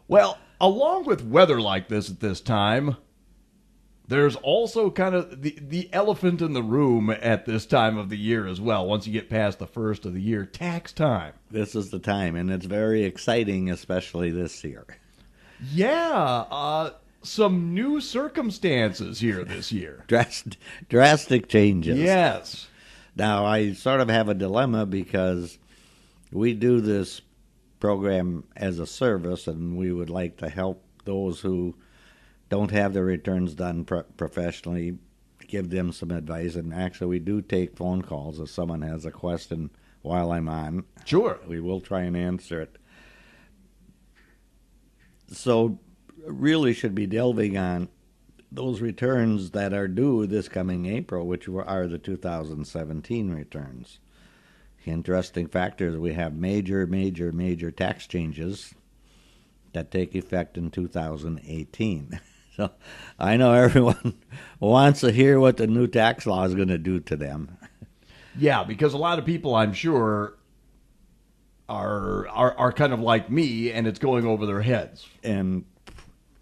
Well, along with weather like this at this time, there's also kind of the elephant in the room at this time of the year as well. Once you get past the first of the year, tax time. This is the time, and it's very exciting, especially this year. Yeah, some new circumstances here this year. Drastic changes. Yes. Now, I sort of have a dilemma because we do this program as a service, and we would like to help those who don't have their returns done professionally, give them some advice. And actually, we do take phone calls if someone has a question while I'm on. Sure. We will try and answer it. So, really should be delving on those returns that are due this coming April, which are the 2017 returns. Interesting factors, we have major tax changes that take effect in 2018. So I know everyone wants to hear what the new tax law is going to do to them. Yeah, because a lot of people, I'm sure, are kind of like me, and it's going over their heads. And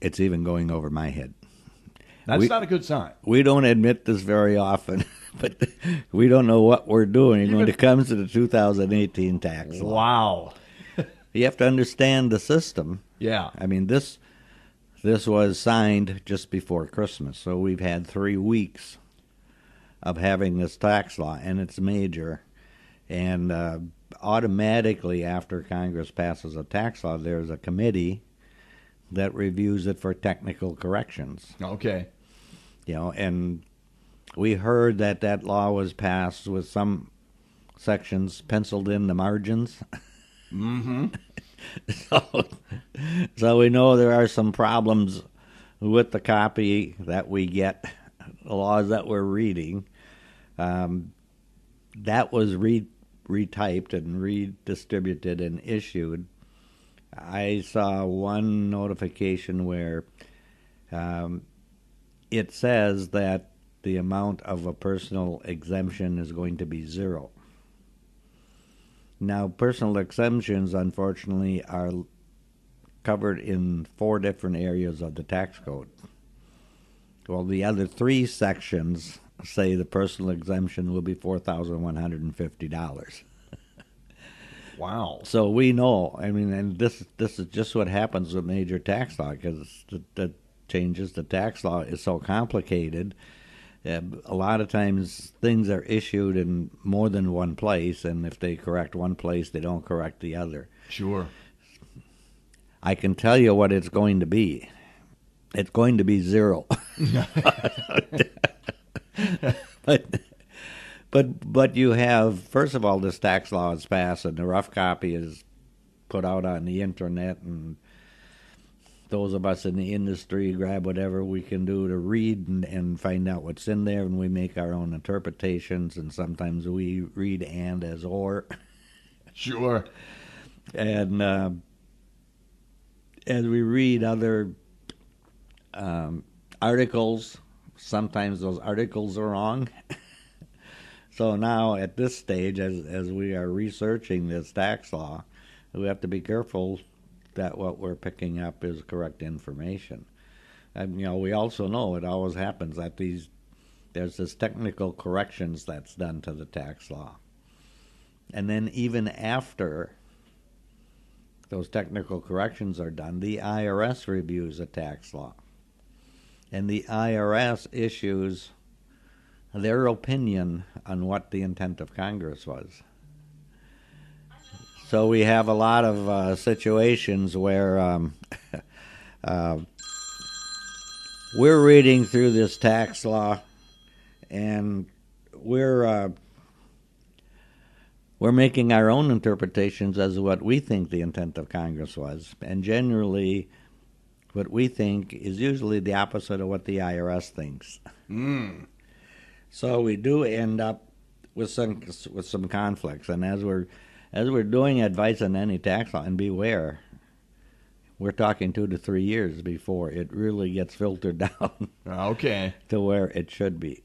it's even going over my head. That's not a good sign. We don't admit this very often, but we don't know what we're doing when it comes to the 2018 tax law. Wow. You have to understand the system. Yeah. I mean, this was signed just before Christmas, so we've had 3 weeks of having this tax law, and it's major. And automatically after Congress passes a tax law, there's a committee that reviews it for technical corrections. Okay. And we heard that law was passed with some sections penciled in the margins. Mm-hmm. So we know there are some problems with the copy that we get, the laws that we're reading. That was retyped and redistributed and issued. I saw one notification where it says that the amount of a personal exemption is going to be 0. Now, personal exemptions, unfortunately, are covered in 4 different areas of the tax code. Well, the other 3 sections say the personal exemption will be $4,150. Wow. So we know, I mean, and this is just what happens with major tax law, because the changes the tax law is so complicated. A lot of times things are issued in more than one place, and if they correct one place, they don't correct the other. Sure. I can tell you what it's going to be. It's going to be 0. But you have, first of all, this tax law is passed, and the rough copy is put out on the internet, and those of us in the industry grab whatever we can do to read and find out what's in there, and we make our own interpretations, and sometimes we read and as or. Sure. And as we read other articles, sometimes those articles are wrong. So now at this stage, as we are researching this tax law, we have to be careful that what we're picking up is correct information. And we also know it always happens that there's this technical corrections that's done to the tax law. And then even after those technical corrections are done, the IRS reviews the tax law. And the IRS issues their opinion on what the intent of Congress was. So we have a lot of situations where we're reading through this tax law, and we're making our own interpretations as to what we think the intent of Congress was. And generally, what we think is usually the opposite of what the IRS thinks. So we do end up with some conflicts. And as we're doing advice on any tax law, and beware, we're talking 2 to 3 years before it really gets filtered down. Okay. To where it should be.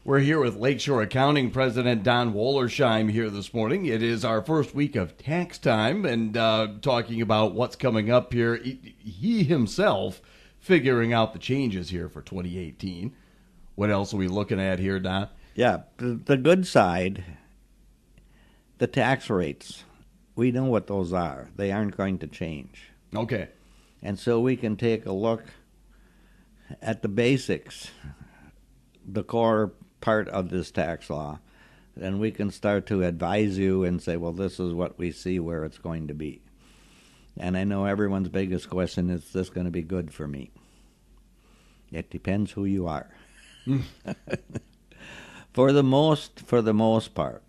We're here with Lakeshore Accounting President Don Wollersheim here this morning. It is our first week of tax time and talking about what's coming up here. He himself figuring out the changes here for 2018. What else are we looking at here, Don? Yeah, the good side, the tax rates, we know what those are. They aren't going to change. Okay. And so we can take a look at the basics, the core part of this tax law, and we can start to advise you and say, well, this is what we see where it's going to be. And I know everyone's biggest question is this going to be good for me? It depends who you are. For the most part,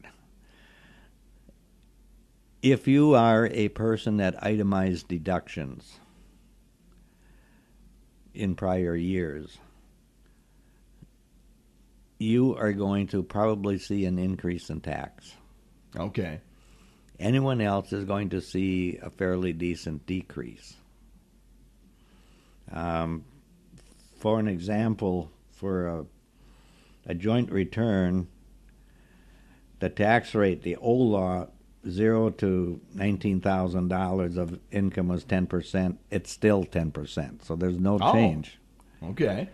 if you are a person that itemized deductions in prior years, you are going to probably see an increase in tax. Okay. Anyone else is going to see a fairly decent decrease. For an example, for a joint return, the tax rate, the old law, $0 to $19,000 of income was 10%. It's still 10%, so there's no change. Okay.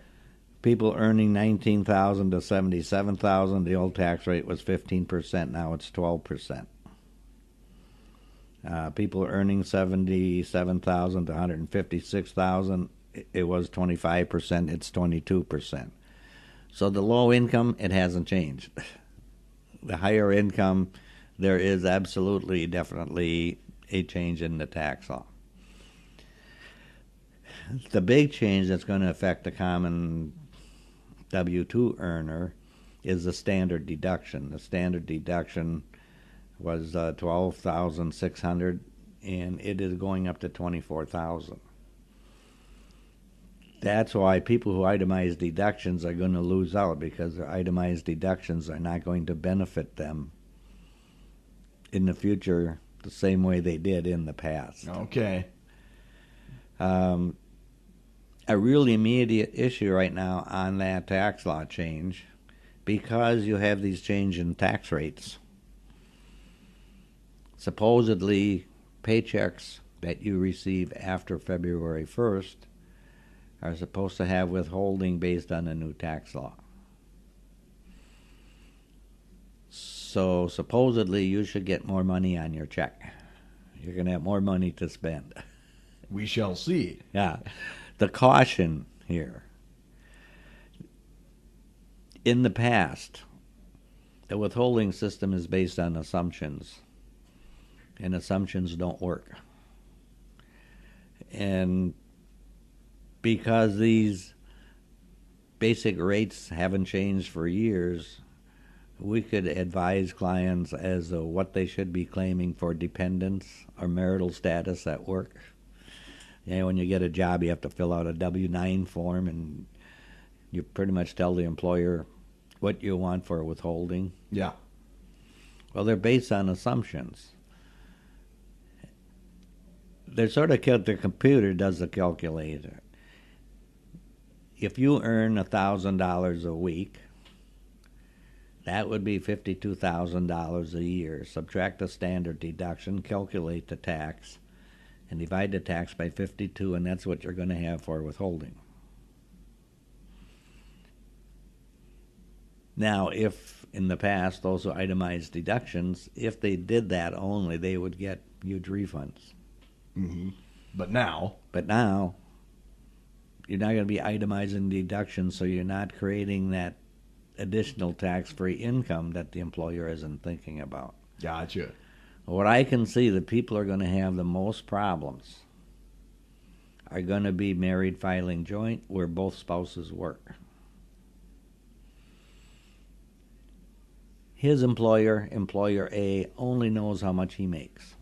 People earning $19,000 to $77,000, the old tax rate was 15%. Now it's 12%. People earning $77,000 to $156,000, it was 25%. It's 22%. So the low income, it hasn't changed. The higher income, there is absolutely, definitely a change in the tax law. The big change that's going to affect the common W-2 earner is the standard deduction. The standard deduction was $12,600, and it is going up to $24,000. That's why people who itemize deductions are going to lose out, because their itemized deductions are not going to benefit them in the future the same way they did in the past. Okay. A really immediate issue right now on that tax law change, because you have these change in tax rates. Supposedly, paychecks that you receive after February 1st are supposed to have withholding based on the new tax law. So supposedly you should get more money on your check. You're going to have more money to spend. We shall see. Yeah. The caution here. In the past, the withholding system is based on assumptions, and assumptions don't work. And because these basic rates haven't changed for years, we could advise clients as to what they should be claiming for dependents or marital status at work. You know, when you get a job, you have to fill out a W-9 form, and you pretty much tell the employer what you want for withholding. Yeah. Well, they're based on assumptions. They're sort of the computer does the calculator. If you earn $1,000 a week, that would be $52,000 a year. Subtract the standard deduction, calculate the tax, and divide the tax by 52, and that's what you're going to have for withholding. Now, if in the past those who itemized deductions, if they did that only, they would get huge refunds. Mm-hmm. But now, you're not going to be itemizing deductions, so you're not creating that additional tax-free income that the employer isn't thinking about. Gotcha. What I can see, the people are going to have the most problems are going to be married filing joint, where both spouses work. His employer, employer A, only knows how much he makes.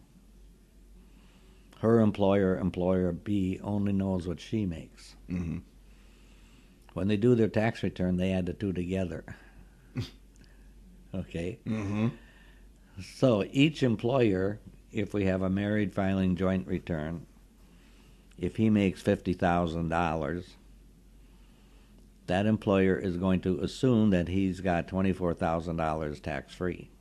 Her employer, employer B, only knows what she makes. Mm-hmm. When they do their tax return, they add the two together. Okay? Mm-hmm. So each employer, if we have a married filing joint return, if he makes $50,000, that employer is going to assume that he's got $24,000 tax-free.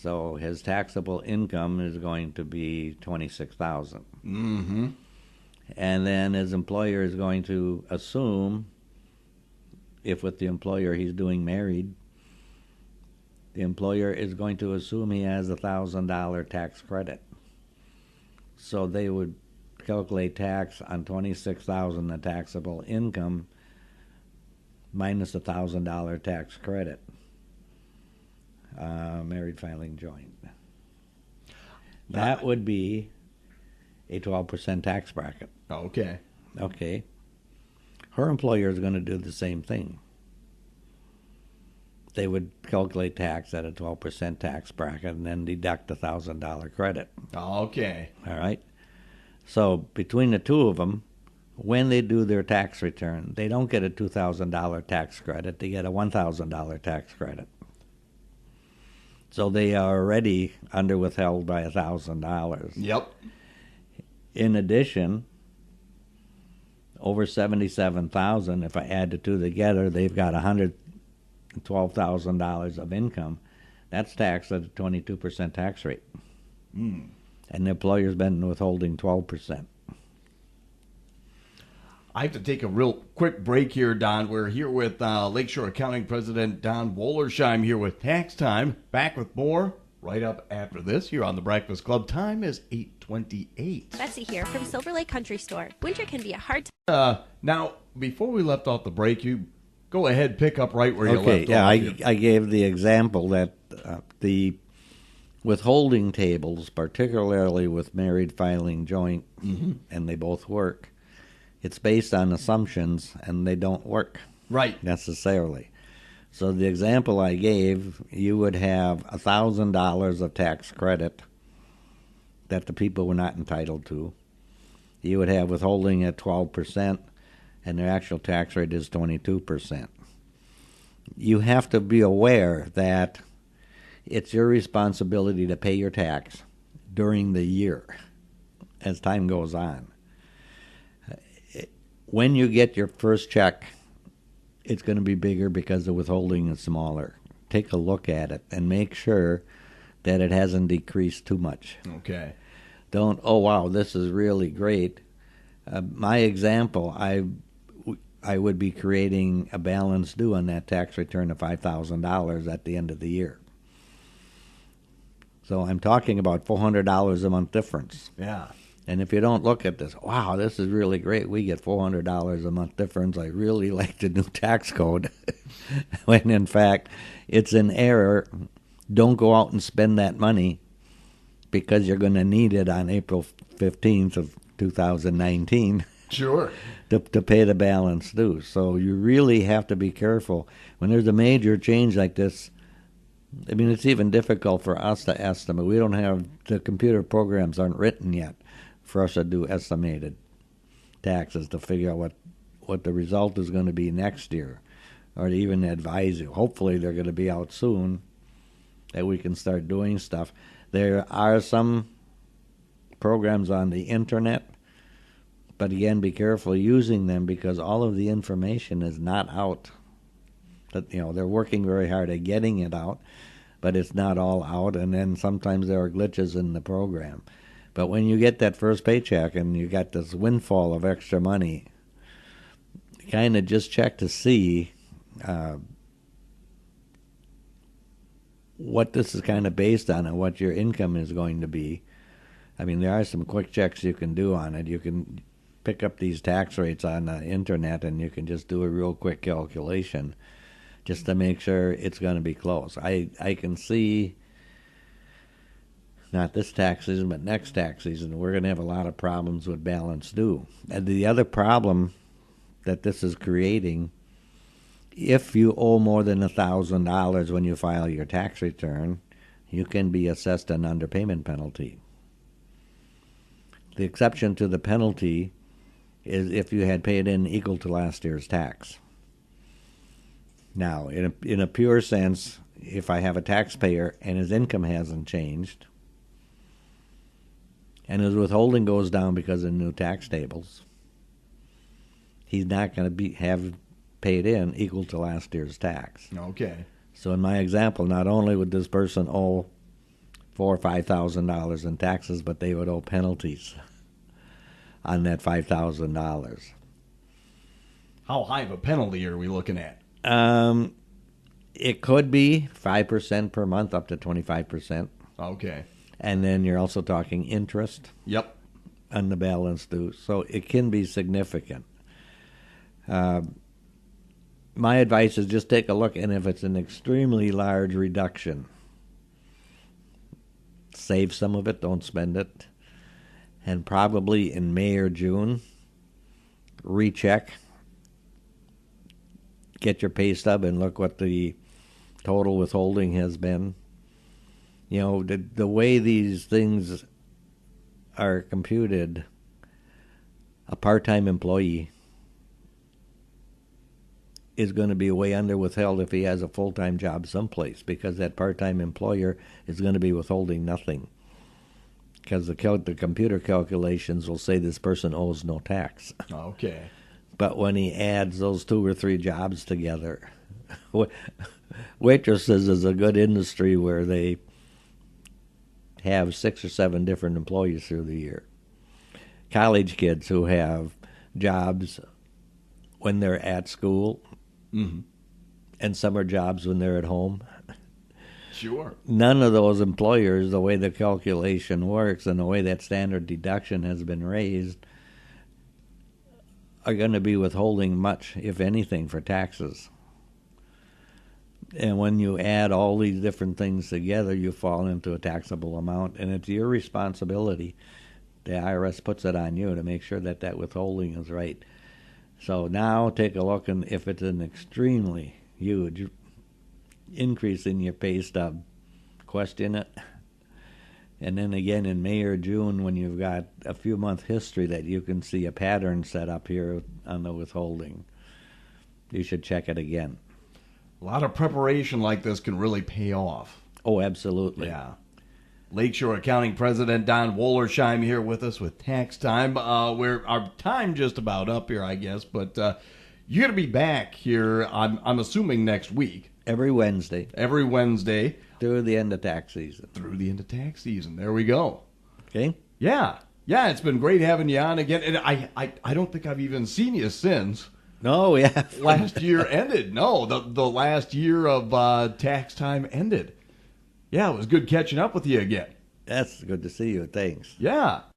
So his taxable income is going to be $26,000. Mm-hmm. And then his employer is going to assume, if with the employer he's doing married, the employer is going to assume he has a $1,000 tax credit. So they would calculate tax on $26,000 the taxable income minus a $1,000 tax credit. Married filing joint. That would be a 12% tax bracket. Okay. Okay. Her employer is going to do the same thing. They would calculate tax at a 12% tax bracket and then deduct a $1,000 credit. Okay. All right. So between the two of them, when they do their tax return, they don't get a $2,000 tax credit. They get a $1,000 tax credit. So they are already under withheld by $1,000. Yep. In addition, over $77,000, if I add the two together, they've got $112,000 of income. That's taxed at a 22% tax rate. Mm. And the employer's been withholding 12%. I have to take a real quick break here, Don. We're here with Lakeshore Accounting President Don Wollersheim here with Tax Time. Back with more right up after this here on the Breakfast Club. Time is 8:28. Betsy here from Silver Lake Country Store. Winter can be a hard time. Now, before we left off the break, you go ahead, pick up right where you left Okay, yeah, off. I gave the example that the withholding tables, particularly with married filing joint, and they both work, it's based on assumptions, and they don't work Right. necessarily. So the example I gave, you would have $1,000 of tax credit that the people were not entitled to. You would have withholding at 12%, and their actual tax rate is 22%. You have to be aware that it's your responsibility to pay your tax during the year as time goes on. When you get your first check, it's going to be bigger because the withholding is smaller. Take a look at it and make sure that it hasn't decreased too much. Okay. Don't, oh, wow, this is really great. My example, I would be creating a balance due on that tax return of $5,000 at the end of the year. So I'm talking about $400 a month difference. Yeah. And if you don't look at this, wow, this is really great. We get $400 a month difference. I really like the new tax code. When in fact, it's an error. Don't go out and spend that money because you're going to need it on April 15th of 2019 Sure. to pay the balance due. So you really have to be careful. When there's a major change like this, I mean, it's even difficult for us to estimate. We don't have, the computer programs aren't written yet for us to do estimated taxes to figure out what the result is going to be next year, or to even advise you. Hopefully they're going to be out soon that we can start doing stuff. There are some programs on the internet, but again, be careful using them because all of the information is not out. But, you know, they're working very hard at getting it out, but it's not all out, and then sometimes there are glitches in the program. But when you get that first paycheck and you got this windfall of extra money, kind of just check to see what this is kind of based on and what your income is going to be. I mean, there are some quick checks you can do on it. You can pick up these tax rates on the internet and you can just do a real quick calculation just to make sure it's going to be close. I can see, not this tax season, but next tax season, we're going to have a lot of problems with balance due. And the other problem that this is creating, if you owe more than $1,000 when you file your tax return, you can be assessed an underpayment penalty. The exception to the penalty is if you had paid in equal to last year's tax. Now, in a pure sense, if I have a taxpayer and his income hasn't changed, and his withholding goes down because of new tax tables, he's not going to have paid in equal to last year's tax. Okay. So in my example, not only would this person owe $4,000 or $5,000 in taxes, but they would owe penalties on that $5,000. How high of a penalty are we looking at? It could be 5% per month, up to 25%. Okay. And then you're also talking interest. Yep. On the balance due. So it can be significant. My advice is just take a look, and if it's an extremely large reduction, save some of it, don't spend it. And probably in May or June, recheck, get your pay stub and look what the total withholding has been. You know, the way these things are computed, a part-time employee is going to be way under withheld if he has a full-time job someplace, because that part-time employer is going to be withholding nothing, because the computer calculations will say this person owes no tax. Okay. But when he adds those 2 or 3 jobs together, waitresses is a good industry where they have 6 or 7 different employees through the year. College kids who have jobs when they're at school, and summer jobs when they're at home. Sure. None of those employers, the way the calculation works and the way that standard deduction has been raised, are going to be withholding much, if anything, for taxes. And when you add all these different things together, you fall into a taxable amount, and it's your responsibility. The IRS puts it on you to make sure that that withholding is right. So now take a look, and if it's an extremely huge increase in your pay stub, question it. And then again in May or June, when you've got a few month history that you can see a pattern set up here on the withholding, you should check it again. A lot of preparation like this can really pay off. Oh, absolutely. Yeah. Lakeshore Accounting President Don Wollersheim here with us with Tax Time. We're our time just about up here, I guess, but you're going to be back here, I'm assuming, next week. Every Wednesday. Every Wednesday. Through the end of tax season. Through the end of tax season. There we go. Okay? Yeah. Yeah, it's been great having you on again. And I don't think I've even seen you since. No, yeah. Last year ended. No, the last year of tax time ended. Yeah, it was good catching up with you again. That's good to see you. Thanks. Yeah.